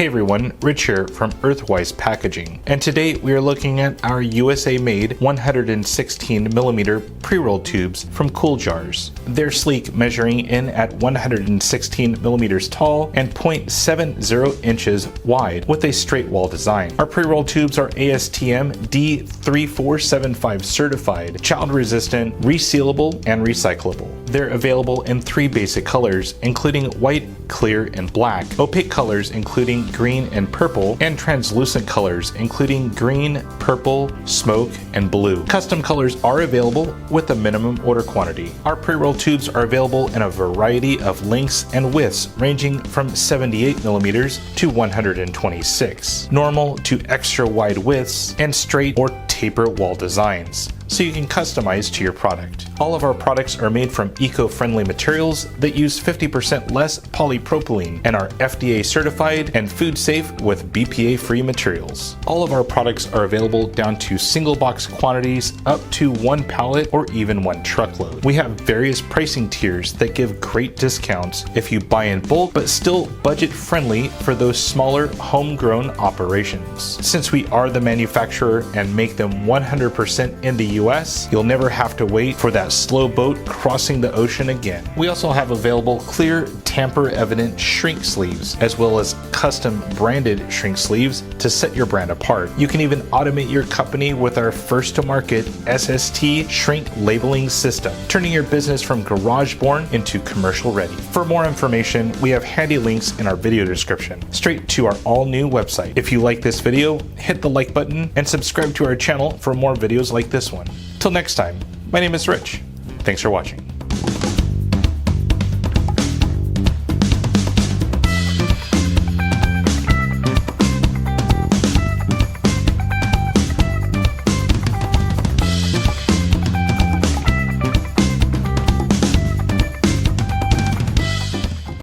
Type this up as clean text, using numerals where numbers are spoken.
Hey everyone, Rich here from Earthwise Packaging, and today we are looking at our USA-made 116mm pre-roll tubes from CoolJarz. They're sleek, measuring in at 116mm tall and 0.70 inches wide with a straight wall design. Our pre-roll tubes are ASTM D3475 certified, child-resistant, resealable, and recyclable. They're available in 3 basic colors, including white, clear, and black, opaque colors including green and purple, and translucent colors including green, purple, smoke, and blue. Custom colors are available with a minimum order quantity. Our pre-roll tubes are available in a variety of lengths and widths ranging from 78mm to 126, normal to extra wide widths, and straight or taper wall designs, so you can customize to your product. All of our products are made from eco-friendly materials that use 50% less polypropylene and are FDA-certified and food safe with BPA-free materials. All of our products are available down to single box quantities up to 1 pallet or even 1 truckload. We have various pricing tiers that give great discounts if you buy in bulk, but still budget friendly for those smaller homegrown operations. Since we are the manufacturer and make them 100% in the US, you'll never have to wait for that slow boat crossing the ocean again. We also have available clear, tamper-evident shrink sleeves, as well as custom branded shrink sleeves to set your brand apart. You can even automate your company with our first-to-market SST Shrink labeling system, turning your business from garage-born into commercial-ready. For more information, we have handy links in our video description, straight to our all-new website. If you like this video, hit the like button and subscribe to our channel for more videos like this one. Till next time, my name is Rich. Thanks for watching.